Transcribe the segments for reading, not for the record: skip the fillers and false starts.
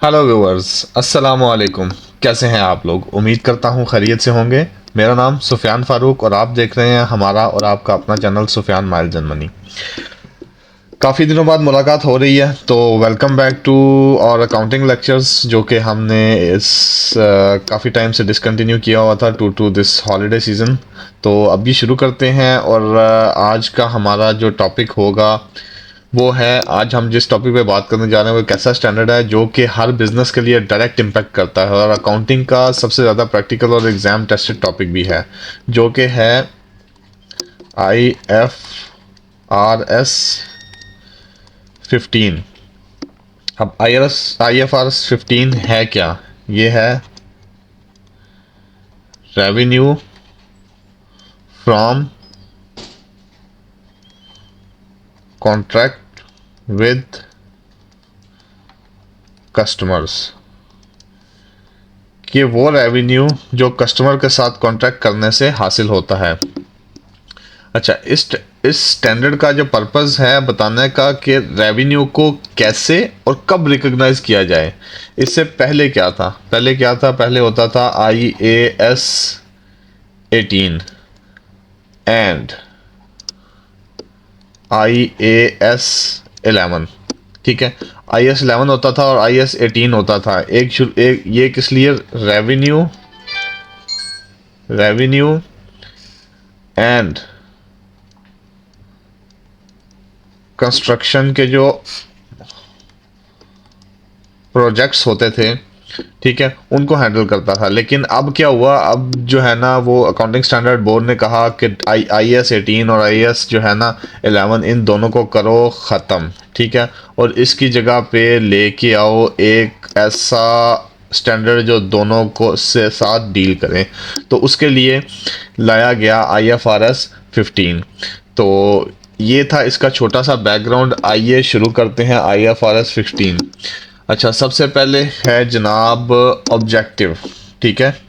Hello viewers, अस्सलाम वालेकुम। कैसे हैं आप लोग? उम्मीद करता हूं खैरियत से होंगे। मेरा नाम सुफियान फारूक और आप देख रहे हैं हमारा और आपका अपना channel Sufiyan miles and money. काफ़ी दिनों बाद मुलाकात हो रही है, तो वेलकम बैक टू और अकाउंटिंग लेक्चर्स जो कि हमने इस काफ़ी टाइम से डिसकंटिन्यू किया हुआ था टू दिस हॉलीडे सीज़न। तो अभी शुरू करते हैं और आज का हमारा जो टॉपिक होगा वो है, आज हम जिस टॉपिक पे बात करने जा रहे हैं वो एक ऐसा स्टैंडर्ड है जो कि हर बिजनेस के लिए डायरेक्ट इम्पैक्ट करता है और अकाउंटिंग का सबसे ज़्यादा प्रैक्टिकल और एग्जाम टेस्टेड टॉपिक भी है, जो कि है IFRS 15। अब IFRS 15 है क्या? ये है revenue from contract with customers, कि वो रेवेन्यू जो कस्टमर के साथ कॉन्ट्रैक्ट करने से हासिल होता है। अच्छा, इस स्टैंडर्ड का जो पर्पस है बताने का कि रेवेन्यू को कैसे और कब रिकॉग्नाइज किया जाए। इससे पहले होता था IAS 18 एंड IAS 11। ठीक है, IAS 11 होता था और IAS 18 होता था। एक ये किस लिए? रेवेन्यू एंड कंस्ट्रक्शन के जो प्रोजेक्ट्स होते थे, ठीक है, उनको हैंडल करता था। लेकिन अब क्या हुआ, अब जो है ना वो अकाउंटिंग स्टैंडर्ड बोर्ड ने कहा कि IAS 18 और IAS जो है ना 11, इन दोनों को करो ख़त्म। ठीक है, और इसकी जगह पे लेके आओ एक ऐसा स्टैंडर्ड जो दोनों को से साथ डील करें। तो उसके लिए लाया गया IFRS 15। तो ये था इसका छोटा सा बैकग्राउंड। आइए शुरू करते हैं IFRS 15। अच्छा, सबसे पहले है जनाब ऑब्जेक्टिव। ठीक है,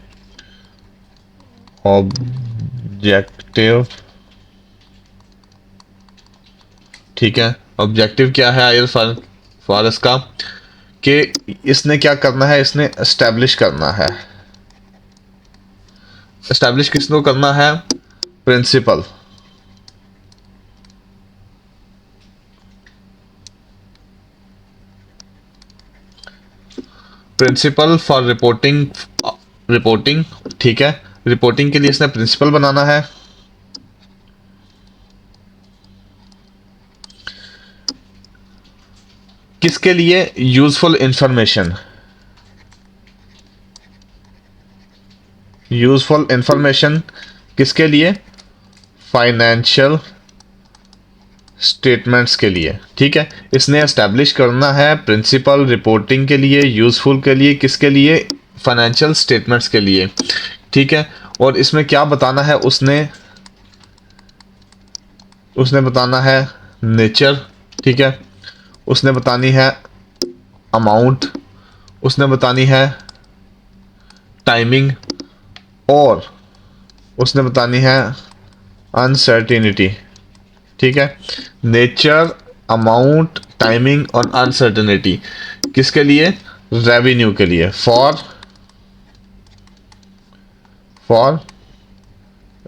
ऑब्जेक्टिव। ठीक है, ऑब्जेक्टिव क्या है IFRS का? कि इसने क्या करना है, इसने एस्टेब्लिश करना है। एस्टेब्लिश किसको करना है? प्रिंसिपल। Principle for reporting. ठीक है, रिपोर्टिंग के लिए इसने प्रिंसिपल बनाना है। किसके लिए? Useful information. यूजफुल इंफॉर्मेशन किसके लिए? फाइनेंशियल स्टेटमेंट्स के लिए। ठीक है, इसने एस्टेब्लिश करना है प्रिंसिपल रिपोर्टिंग के लिए, यूजफुल के लिए, किसके लिए? फाइनेंशियल स्टेटमेंट्स के लिए। ठीक है, और इसमें क्या बताना है उसने? उसने बताना है नेचर। ठीक है, उसने बतानी है अमाउंट, उसने बतानी है टाइमिंग, और उसने बतानी है अनसर्टिनिटी। ठीक है, नेचर, अमाउंट, टाइमिंग और अनसर्टेनिटी किसके लिए? रेवेन्यू के लिए। फॉर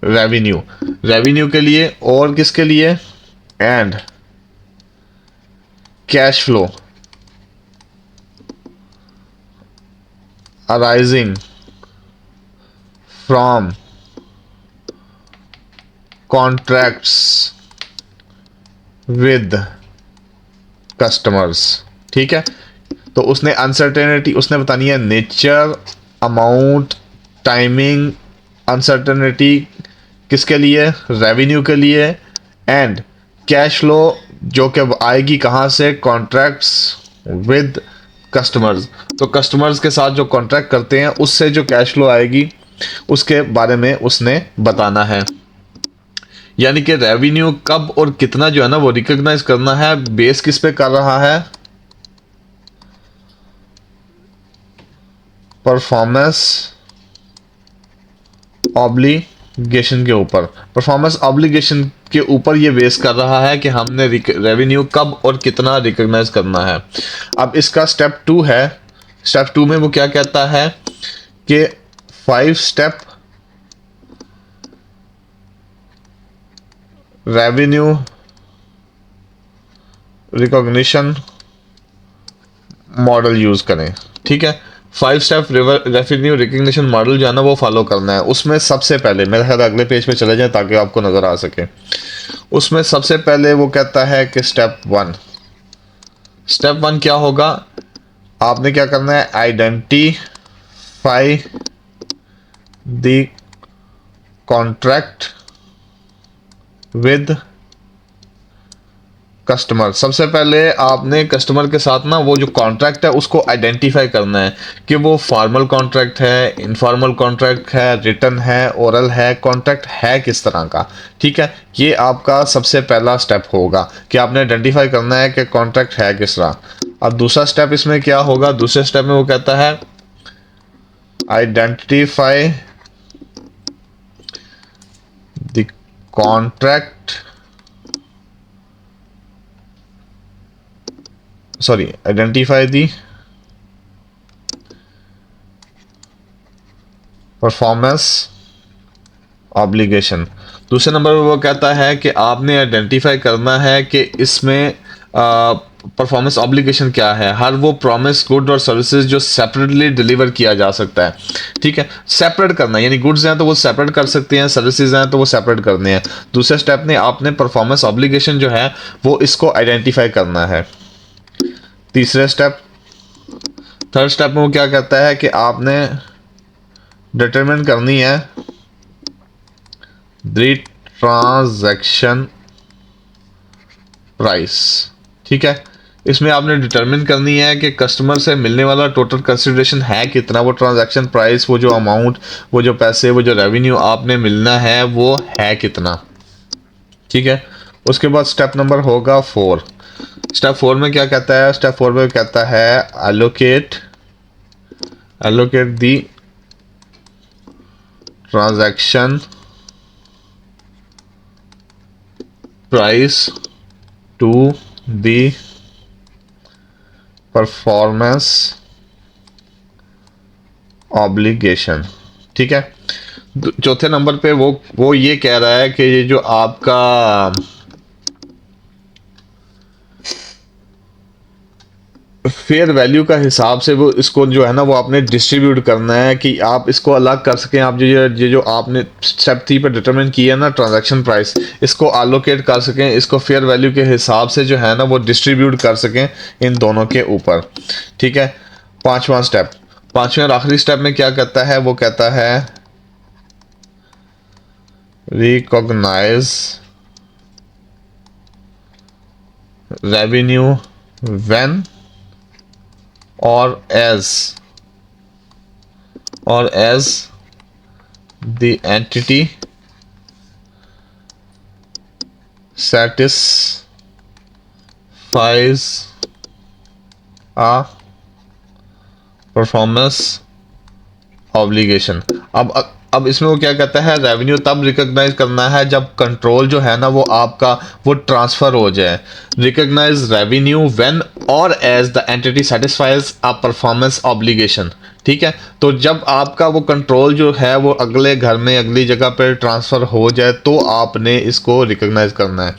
रेवेन्यू के लिए। और किसके लिए? And cash flow arising from contracts with customers. ठीक है, तो उसने अनसर्टेनिटी उसने बतानी है नेचर, अमाउंट, टाइमिंग, अनसर्टेनिटी किसके लिए? रेवेन्यू के लिए। एंड कैश फ्लो जो कि आएगी कहाँ से? Contracts with customers. तो कस्टमर्स के साथ जो कॉन्ट्रैक्ट करते हैं उससे जो कैश फ्लो आएगी उसके बारे में उसने बताना है। यानी कि रेवेन्यू कब और कितना जो है ना वो रिकॉग्नाइज करना है। बेस किस पे कर रहा है? परफॉर्मेंस ऑब्लिगेशन के ऊपर। परफॉर्मेंस ऑब्लिगेशन के ऊपर ये बेस कर रहा है कि हमने रेवेन्यू कब और कितना रिकॉग्नाइज करना है। अब इसका स्टेप 2 है स्टेप 2 में वो क्या कहता है कि 5 step revenue recognition model use करें। ठीक है, 5 स्टेप रेवेन्यू रिकॉग्निशन मॉडल जो है ना वो फॉलो करना है। उसमें सबसे पहले मेरे ख्याल अगले पेज पे चले जाएं ताकि आपको नजर आ सके। उसमें सबसे पहले वो कहता है कि स्टेप वन क्या होगा, आपने क्या करना है, identify the contract with customer. सबसे पहले आपने कस्टमर के साथ ना वो जो कॉन्ट्रैक्ट है उसको आइडेंटिफाई करना है कि वो फॉर्मल कॉन्ट्रैक्ट है, इनफॉर्मल कॉन्ट्रैक्ट है, रिटन है, ओरल है, कॉन्ट्रैक्ट है किस तरह का। ठीक है, ये आपका सबसे पहला स्टेप होगा कि आपने आइडेंटिफाई करना है कि कॉन्ट्रैक्ट है किस तरह। अब दूसरा स्टेप इसमें क्या होगा, दूसरे स्टेप में वो कहता है identify the contract identify the performance obligation. दूसरे नंबर पर वो कहता है कि आपने आइडेंटिफाई करना है कि इसमें परफॉर्मेंस ऑब्लिगेशन क्या है, हर वो प्रॉमिस गुड और सर्विसेज जो सेपरेटली डिलीवर किया जा सकता है। ठीक है, सेपरेट करना है, यानी गुड्स हैं तो वो सेपरेट कर सकते हैं, सर्विसेज हैं तो वो सेपरेट करने हैं। दूसरे स्टेप में आपने परफॉर्मेंस ऑब्लिगेशन जो है वो इसको आइडेंटिफाई करना है। तीसरे स्टेप थर्ड स्टेप में वो क्या कहता है कि आपने डिटरमिन करनी है द ट्रांजैक्शन प्राइस। ठीक है, इसमें आपने डिटरमिन करनी है कि कस्टमर से मिलने वाला टोटल कंसिडरेशन है कितना, वो ट्रांजैक्शन प्राइस, वो जो अमाउंट, वो जो पैसे, वो जो रेवेन्यू आपने मिलना है वो है कितना। ठीक है, उसके बाद स्टेप नंबर होगा 4। स्टेप 4 में क्या कहता है, स्टेप 4 में कहता है allocate the transaction price to the performance obligation. ठीक है, चौथे नंबर पे वो ये कह रहा है कि ये जो आपका फेयर वैल्यू का हिसाब से वो इसको जो है ना वो आपने डिस्ट्रीब्यूट करना है कि आप इसको अलग कर सकें। आप जो आपने स्टेप 3 पे डिटरमिन किया ना ट्रांजैक्शन प्राइस, इसको एलोकेट कर सकें, इसको फेयर वैल्यू के हिसाब से जो है ना वो डिस्ट्रीब्यूट कर सकें इन दोनों के ऊपर। ठीक है, पांचवें और आखिरी स्टेप में क्या कहता है, वो कहता है recognise revenue when or as the entity satisfies a performance obligation। अब इसमें वो क्या कहता है, रेवेन्यू तब रिकॉग्नाइज करना है जब कंट्रोल जो है ना वो आपका वो ट्रांसफर हो जाए। Recognise revenue when or as the entity satisfies a performance obligation. ठीक है, तो जब आपका वो कंट्रोल जो है वो अगले घर में अगली जगह पर ट्रांसफर हो जाए तो आपने इसको रिकॉग्नाइज करना है।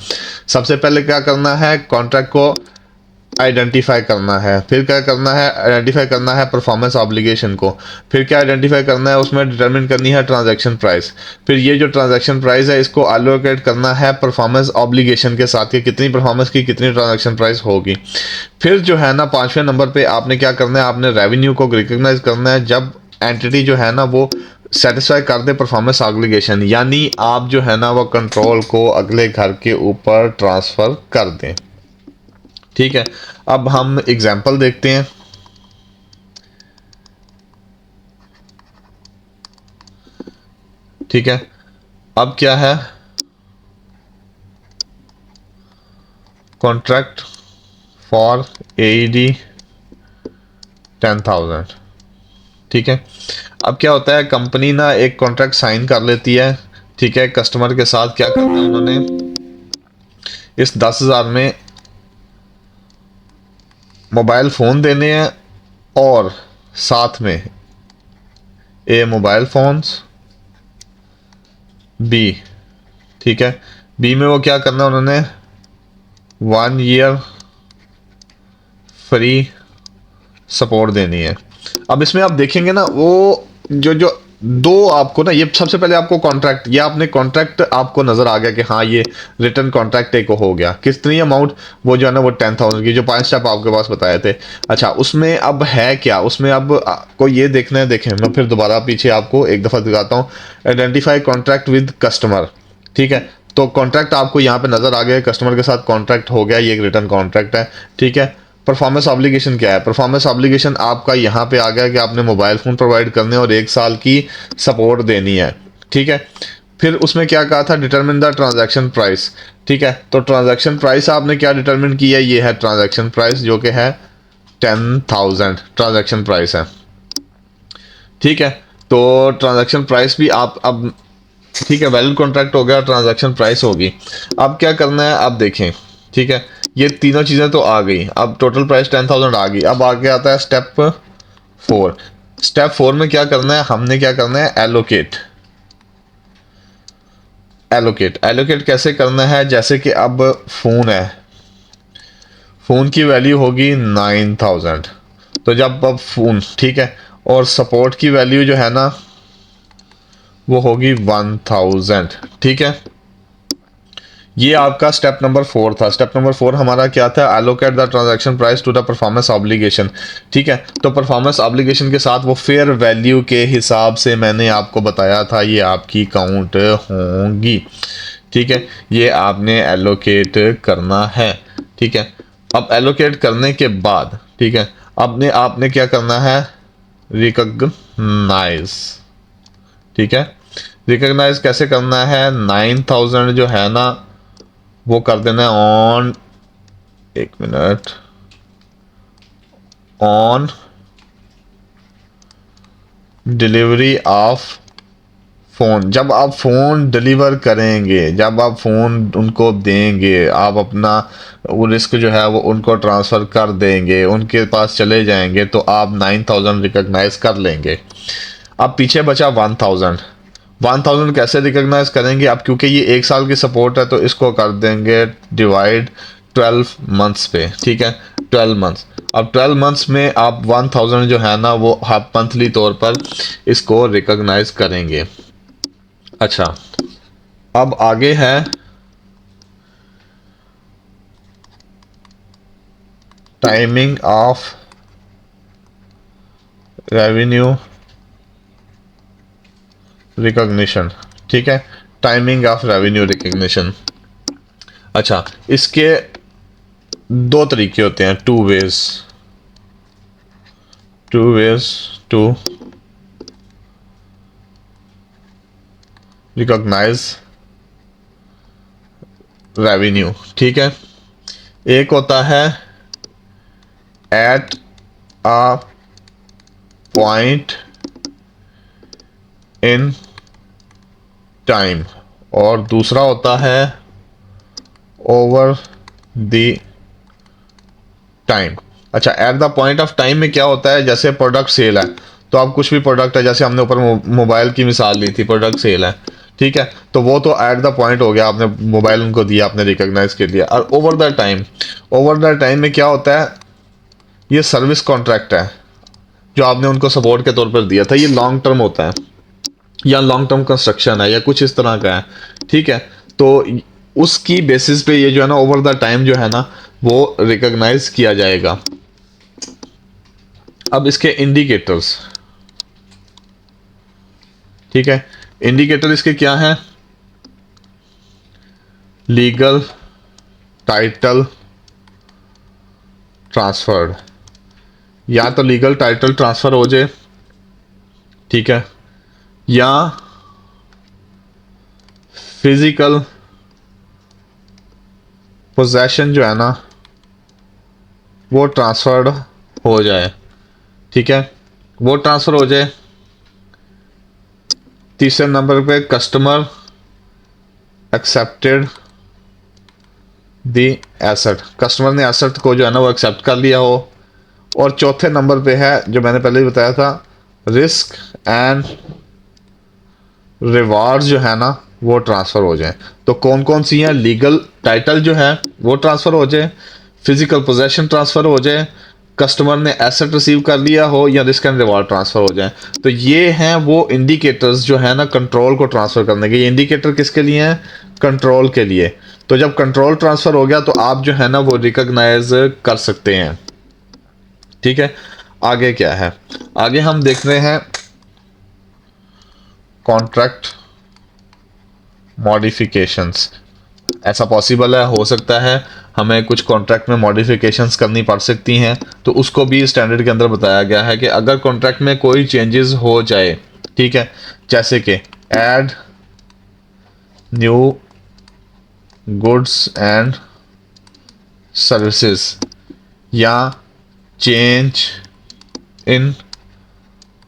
सबसे पहले क्या करना है, कॉन्ट्रैक्ट को आइडेंटिफाई करना है, फिर क्या करना है, आइडेंटिफाई करना है परफॉर्मेंस ऑब्लिगेशन को, फिर क्या आइडेंटिफाई करना है, उसमें डिटरमिन करनी है ट्रांजैक्शन प्राइस, फिर ये जो ट्रांजैक्शन प्राइस है इसको एलोकेट करना है परफॉर्मेंस ऑब्लिगेशन के साथ कि कितनी परफॉर्मेंस की कितनी ट्रांजैक्शन प्राइस होगी। फिर जो है ना 5वें नंबर पे आपने क्या करना है, आपने रेवेन्यू को रिकॉग्नाइज करना है जब एंटिटी जो है ना वो सेटिस्फाई कर दे परफॉर्मेंस ऑब्लिगेशन, यानी आप जो है ना वो कंट्रोल को अगले घर के ऊपर ट्रांसफर कर दें। ठीक है, अब हम एग्जाम्पल देखते हैं। ठीक है, अब क्या है, कॉन्ट्रैक्ट फॉर एईडी 10,000। ठीक है, अब क्या होता है, कंपनी ना एक कॉन्ट्रैक्ट साइन कर लेती है। ठीक है, कस्टमर के साथ क्या करना है, उन्होंने इस 10,000 में मोबाइल फ़ोन देने हैं और साथ में ए मोबाइल फोन्स, बी, ठीक है, बी में वो क्या करना है उन्होंने 1 ईयर फ्री सपोर्ट देनी है। अब इसमें आप देखेंगे ना वो जो जो दो आपको ना, ये सबसे पहले आपको कॉन्ट्रैक्ट, ये आपने कॉन्ट्रैक्ट आपको नजर आ गया कि हाँ ये रिटर्न कॉन्ट्रैक्ट एक हो गया, कितनी अमाउंट, वो जो है ना वो 10,000 की, जो 5 स्टेप आपके पास बताए थे। अच्छा उसमें अब है क्या, उसमें अब आपको ये देखना है, देखें मैं फिर दोबारा पीछे आपको एक दफ़ा दिखाता हूँ। आइडेंटिफाई कॉन्ट्रैक्ट विद कस्टमर, ठीक है, तो कॉन्ट्रैक्ट आपको यहाँ पे नजर आ गया, कस्टमर के साथ कॉन्ट्रैक्ट हो गया, ये एक रिटर्न कॉन्ट्रैक्ट है, ठीक है। परफॉर्मेंस ऑब्लिगेशन क्या है, परफॉर्मेंस ऑब्लिगेशन आपका यहाँ पे आ गया कि आपने मोबाइल फ़ोन प्रोवाइड करने और 1 साल की सपोर्ट देनी है, ठीक है। फिर उसमें क्या कहा था, डिटरमिन द ट्रांजैक्शन प्राइस, ठीक है, तो ट्रांजैक्शन प्राइस आपने क्या डिटरमिन किया, ये है ट्रांजैक्शन प्राइस जो कि है 10,000 ट्रांजैक्शन प्राइस है, ठीक है। तो ट्रांजैक्शन प्राइस भी आप अब, ठीक है, वैलिड कॉन्ट्रैक्ट हो गया, ट्रांजैक्शन प्राइस होगी। अब क्या करना है, आप देखें, ठीक है, ये तीनों चीज़ें तो आ गई, अब टोटल प्राइस 10,000 आ गई। अब आगे आता है स्टेप 4। स्टेप 4 में क्या करना है, हमने क्या करना है, एलोकेट। एलोकेट एलोकेट कैसे करना है, जैसे कि अब फ़ोन है, फ़ोन की वैल्यू होगी 9,000, तो जब अब फ़ोन, ठीक है, और सपोर्ट की वैल्यू जो है ना वो होगी 1,000, ठीक है। ये आपका स्टेप नंबर 4 था। स्टेप नंबर 4 हमारा क्या था, allocate the transaction price to the performance obligation, ठीक है। तो परफॉर्मेंस ऑब्लिगेशन के साथ वो फेयर वैल्यू के हिसाब से मैंने आपको बताया था ये आपकी काउंट होंगी, ठीक है, ये आपने एलोकेट करना है, ठीक है। अब एलोकेट करने के बाद, ठीक है, आपने आपने क्या करना है, रिकॉग्नाइज, ठीक है। रिकॉग्नाइज कैसे करना है, 9,000 जो है ना वो कर देना है ऑन, एक minute, on delivery of phone. जब आप फ़ोन डिलीवर करेंगे, जब आप फ़ोन उनको देंगे, आप अपना वो रिस्क जो है वो उनको ट्रांसफ़र कर देंगे, उनके पास चले जाएंगे, तो आप 9,000 रिकॉग्नाइज कर लेंगे। अब पीछे बचा 1,000। 1,000 कैसे रिकॉग्नाइज करेंगे, अब क्योंकि ये 1 साल की सपोर्ट है तो इसको कर देंगे डिवाइड 12 मंथ्स पे, ठीक है, 12 मंथ्स। अब 12 मंथ्स में आप 1,000 जो है ना वो आप मंथली तौर पर इसको रिकॉग्नाइज करेंगे। अच्छा अब आगे है टाइमिंग ऑफ रेवेन्यू रिकॉग्निशन, ठीक है, टाइमिंग ऑफ रेवेन्यू रिकॉग्निशन। अच्छा इसके दो तरीके होते हैं, two ways to recognise revenue, ठीक है। एक होता है at a point in time और दूसरा होता है ओवर द टाइम। अच्छा at the point of time में क्या होता है, जैसे प्रोडक्ट सेल है, तो आप कुछ भी प्रोडक्ट है, जैसे हमने ऊपर मोबाइल की मिसाल ली थी, प्रोडक्ट सेल है, ठीक है, तो वो तो एट द पॉइंट हो गया, आपने मोबाइल उनको दिया, आपने रिकॉग्नाइज कर लिया। और over the time, over the time में क्या होता है, ये सर्विस कॉन्ट्रैक्ट है जो आपने उनको सपोर्ट के तौर पर दिया था, ये लॉन्ग टर्म होता है या लॉन्ग टर्म कंस्ट्रक्शन है या कुछ इस तरह का है, ठीक है। तो उसकी बेसिस पे ये जो है ना ओवर द टाइम जो है ना वो रिकॉग्नाइज किया जाएगा। अब इसके इंडिकेटर्स, ठीक है, इंडिकेटर इसके क्या है, लीगल टाइटल ट्रांसफर्ड, या तो लीगल टाइटल ट्रांसफर हो जाए, ठीक है, या फिजिकल पोजेशन जो है ना वो ट्रांसफर्ड हो जाए, ठीक है, वो ट्रांसफर हो जाए। तीसरे नंबर पे customer accepted the asset, customer ने एसेट को जो है ना वो एक्सेप्ट कर लिया हो। और चौथे नंबर पे है जो मैंने पहले ही बताया था, रिस्क एंड रिवार्ड जो है ना वो ट्रांसफ़र हो जाए। तो कौन कौन सी हैं? लीगल टाइटल जो है वो ट्रांसफ़र हो जाए, फिजिकल पोजेशन ट्रांसफ़र हो जाए, कस्टमर ने एसेट रिसीव कर लिया हो, या रिस्क एंड रिवार्ड ट्रांसफ़र हो जाए। तो ये हैं वो इंडिकेटर्स जो है ना कंट्रोल को ट्रांसफ़र करने के। ये इंडिकेटर किसके लिए हैं? कंट्रोल के लिए। तो जब कंट्रोल ट्रांसफ़र हो गया तो आप जो है ना वो रिकॉग्नाइज कर सकते हैं। ठीक है, आगे क्या है? आगे हम देख रहे हैं कॉन्ट्रैक्ट मॉडिफिकेशंस। ऐसा पॉसिबल है, हो सकता है हमें कुछ कॉन्ट्रैक्ट में मॉडिफिकेशंस करनी पड़ सकती हैं, तो उसको भी स्टैंडर्ड के अंदर बताया गया है कि अगर कॉन्ट्रैक्ट में कोई चेंजेस हो जाए, ठीक है, जैसे कि add new goods and services, या चेंज इन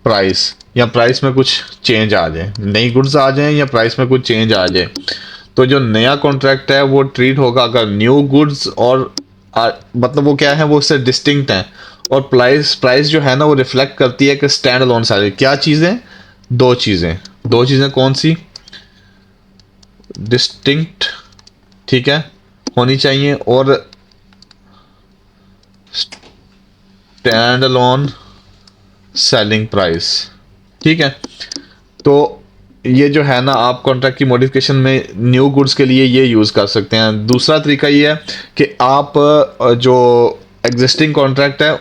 प्राइस, या प्राइस में कुछ चेंज आ जाए, नई गुड्स आ जाए या प्राइस में कुछ चेंज आ जाए, तो जो नया कॉन्ट्रैक्ट है वो ट्रीट होगा अगर न्यू गुड्स और मतलब वो क्या है, वो उससे डिस्टिंक्ट है। और प्राइस प्राइस जो है ना वो रिफ्लेक्ट करती है कि स्टैंड अलोन सैलरी। क्या चीज़ें? दो चीज़ें कौन सी? डिस्टिंक्ट, ठीक है, होनी चाहिए, और स्टैंड अलोन सेलिंग प्राइस। ठीक है, तो ये जो है ना आप कॉन्ट्रैक्ट की मॉडिफिकेशन में न्यू गुड्स के लिए ये यूज़ कर सकते हैं। दूसरा तरीका ये है कि आप जो एग्जिस्टिंग कॉन्ट्रैक्ट है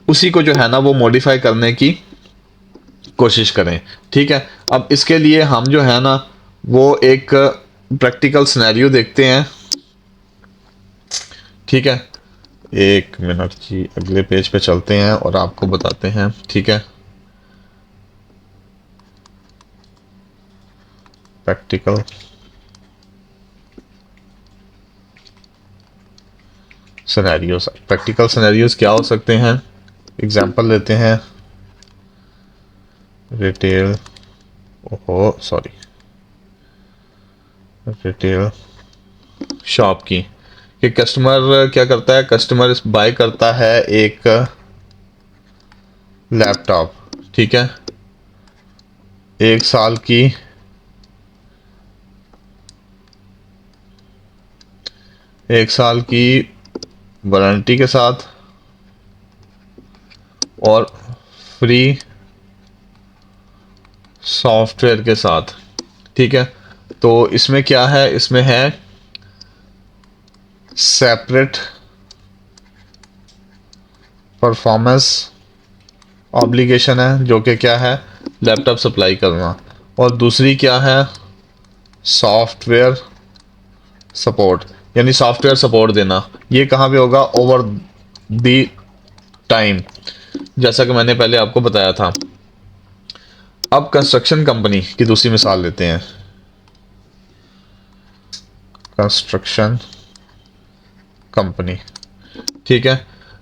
उसी को जो है ना वो मॉडिफाई करने की कोशिश करें। ठीक है, अब इसके लिए हम जो है ना वो एक प्रैक्टिकल सिनेरियो देखते हैं। ठीक है, एक मिनट जी, अगले पेज पे चलते हैं और आपको बताते हैं। ठीक है, प्रैक्टिकल सिनेरियोस। प्रैक्टिकल सिनेरियोस क्या हो सकते हैं? एग्जांपल लेते हैं, रिटेल, ओहो सॉरी, रिटेल शॉप की, कि कस्टमर क्या करता है? कस्टमर बाय करता है एक लैपटॉप, ठीक है, 1 साल की, एक साल की वारंटी के साथ और फ्री सॉफ्टवेयर के साथ। ठीक है, तो इसमें क्या है? इसमें है सेपरेट परफॉर्मेंस ऑब्लिगेशन है, जो कि क्या है? लैपटॉप सप्लाई करना। और दूसरी क्या है? सॉफ्टवेयर सपोर्ट, यानी सॉफ्टवेयर सपोर्ट देना। ये कहाँ पे होगा? ओवर द टाइम, जैसा कि मैंने पहले आपको बताया था। अब कंस्ट्रक्शन कंपनी की दूसरी मिसाल लेते हैं। कंस्ट्रक्शन कंपनी, ठीक है,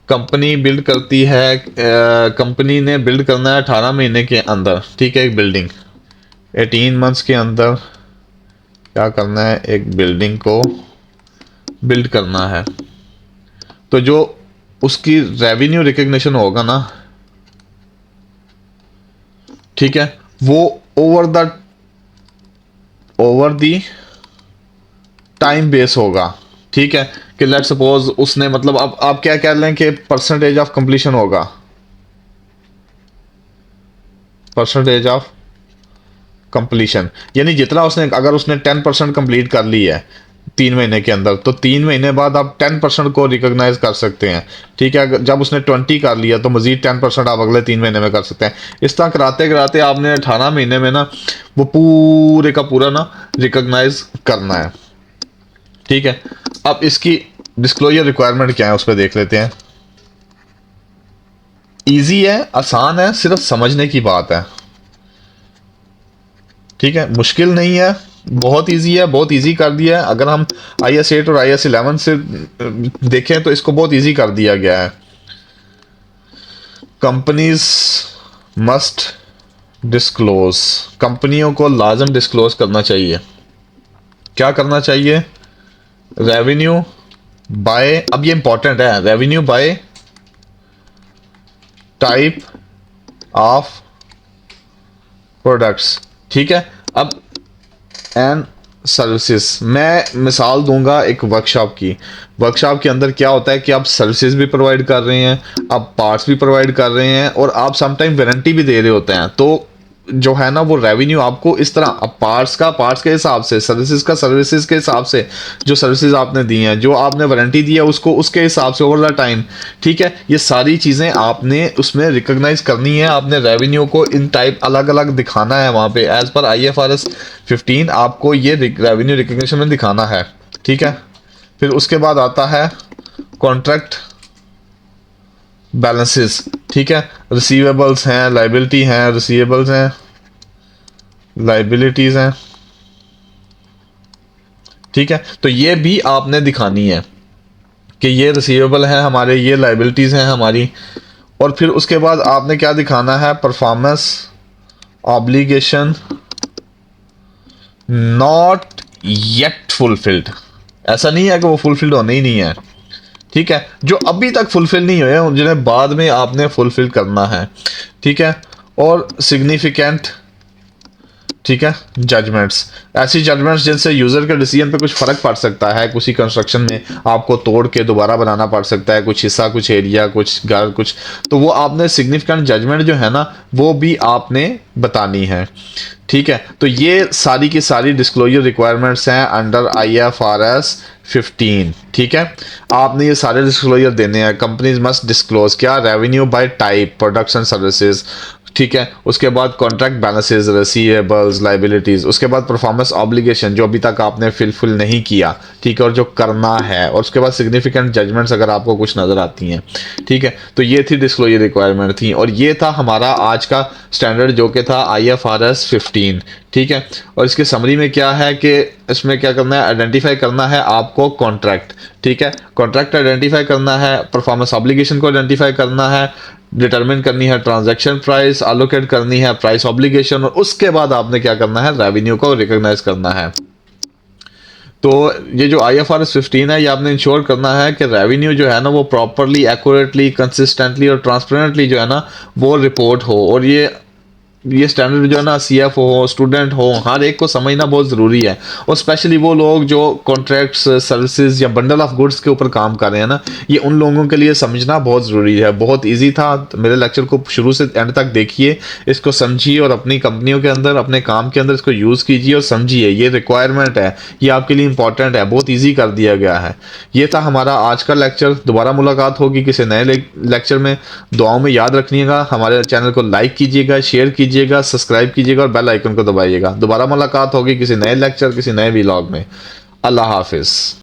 कंपनी बिल्ड करती है, कंपनी ने बिल्ड करना है 18 महीने के अंदर। ठीक है, एक बिल्डिंग 18 मंथ्स के अंदर क्या करना है? एक बिल्डिंग को बिल्ड करना है। तो जो उसकी रेवेन्यू रिकग्निशन होगा ना, ठीक है, वो ओवर दी टाइम बेस होगा। ठीक है, कि लेट सपोज उसने, मतलब अब आप क्या कह रहे हैं कि परसेंटेज ऑफ कंप्लीशन होगा, परसेंटेज ऑफ कंप्लीशन, यानी जितना उसने, अगर उसने 10% कंप्लीट कर ली है 3 महीने के अंदर, तो 3 महीने बाद आप 10% को रिकॉग्नाइज कर सकते हैं। ठीक है, जब उसने 20 कर लिया तो मजीद 10% आप अगले 3 महीने में कर सकते हैं। इस तरह कराते कराते आपने 18 महीने में ना वो पूरे का पूरा ना रिकॉग्नाइज करना है। ठीक है, अब इसकी डिस्क्लोजर रिक्वायरमेंट क्या है उस पर देख लेते हैं। इजी है, आसान है, सिर्फ समझने की बात है। ठीक है, मुश्किल नहीं है, बहुत इजी है, बहुत इजी कर दिया है। अगर हम IS 8 और IS 11 से देखें तो इसको बहुत इजी कर दिया गया है। कंपनीज मस्ट डिस्क्लोज, कंपनियों को लाजम डिस्क्लोज करना चाहिए। क्या करना चाहिए? रेवेन्यू बाय, अब ये इंपॉर्टेंट है, revenue bye type of products, ठीक है। अब एंड सर्विसेज, मैं मिसाल दूंगा एक वर्कशॉप की। वर्कशॉप के अंदर क्या होता है कि आप सर्विसेज भी प्रोवाइड कर रहे हैं, आप पार्ट्स भी प्रोवाइड कर रहे हैं, और आप समटाइम वारंटी भी दे रहे होते हैं। तो जो है ना वो रेवेन्यू आपको इस तरह, अब पार्ट्स के हिसाब से, सर्विसेज का सर्विसेज के हिसाब से, जो सर्विसेज आपने दी हैं, जो आपने वारंटी दी है उसको उसके हिसाब से ओवर द टाइम, ठीक है। ये सारी चीज़ें आपने उसमें रिकॉग्नाइज करनी है, आपने रेवेन्यू को इन टाइप अलग अलग दिखाना है वहाँ पे। एज पर IFRS 15 आपको ये रेवेन्यू रिकग्निशन में दिखाना है, ठीक है। फिर उसके बाद आता है कॉन्ट्रैक्ट बैलेंसेस, ठीक है। रिसीवेबल्स हैं, लाइबिलिटी हैं, रिसीवेबल्स हैं, लाइबिलिटीज हैं, ठीक है। तो ये भी आपने दिखानी है कि ये रिसीवेबल है हमारे, ये लाइबिलिटीज हैं हमारी। और फिर उसके बाद आपने क्या दिखाना है, performance obligation not yet fulfilled. ऐसा नहीं है कि वो फुलफिल्ड होने ही नहीं है, ठीक है। जो अभी तक फुलफिल नहीं हुए जिन्हें बाद में आपने फुलफिल करना है, ठीक है। और सिग्निफिकेंट, ठीक है, जजमेंट्स, ऐसी जजमेंट्स जिनसे यूज़र के डिसीजन पे कुछ फ़र्क पड़ सकता है। किसी कंस्ट्रक्शन में आपको तोड़ के दोबारा बनाना पड़ सकता है, कुछ हिस्सा, कुछ एरिया, कुछ घर, कुछ, तो वो आपने सिग्निफिकेंट जजमेंट जो है ना वो भी आपने बतानी है, ठीक है। तो ये सारी की सारी डिस्क्लोजर रिक्वायरमेंट्स हैं अंडर IFRS 15, ठीक है। आपने ये सारे डिस्क्लोजर देने हैं। कंपनीज मस्ट डिस्क्लोज क्या, revenue bye type, products and services, ठीक है। उसके बाद कॉन्ट्रैक्ट बैलेंसेज, रिसीवेबल्स, लाइबिलिटीज, उसके बाद परफॉर्मेंस ऑब्लिगेशन जो अभी तक आपने फिल नहीं किया, ठीक है, और जो करना है, और उसके बाद सिग्निफिकेंट जजमेंट्स अगर आपको कुछ नज़र आती हैं, ठीक है। तो ये थी डिस्क्लोजर रिक्वायरमेंट थी, और ये था हमारा आज का स्टैंडर्ड जो कि था IFRS 15, ठीक है। और इसके समरी में क्या है कि इसमें क्या करना है, आइडेंटिफाई करना है आपको कॉन्ट्रैक्ट, ठीक है, कॉन्ट्रैक्ट आइडेंटिफाई करना है, परफॉर्मेंस ऑब्लिगेशन को आइडेंटिफाई करना है, डिटरमिन करनी है ट्रांजैक्शन प्राइस, अलोकेट करनी है प्राइस ऑब्लिगेशन, और उसके बाद आपने क्या करना है, रेवेन्यू को रिकॉग्नाइज करना है। तो ये जो IFRS 15 है, ये आपने इंश्योर करना है कि रेवेन्यू जो है ना वो प्रॉपरली, एक्यूरेटली, कंसिस्टेंटली और ट्रांसपेरेंटली जो है ना वो रिपोर्ट हो। और ये स्टैंडर्ड जो है ना CFO हो, स्टूडेंट हो, हर एक को समझना बहुत ज़रूरी है। और स्पेशली वो लोग जो कॉन्ट्रैक्ट्स, सर्विसेज या बंडल ऑफ गुड्स के ऊपर काम कर रहे हैं ना, ये उन लोगों के लिए समझना बहुत ज़रूरी है। बहुत इजी था, तो मेरे लेक्चर को शुरू से एंड तक देखिए, इसको समझिए और अपनी कंपनियों के अंदर, अपने काम के अंदर इसको यूज़ कीजिए और समझिए। ये रिक्वायरमेंट है, ये आपके लिए इंपॉर्टेंट है, बहुत ईजी कर दिया गया है। ये था हमारा आज का लेक्चर। दोबारा मुलाकात होगी किसी नए लेक्चर में। दुआओं में याद रखिएगा, हमारे चैनल को लाइक कीजिएगा, शेयर कीजिएगा, सब्सक्राइब कीजिएगा और बेल आइकन को दबाइएगा। दोबारा मुलाकात होगी किसी नए लेक्चर, किसी नए व्लॉग में। अल्लाह हाफिज।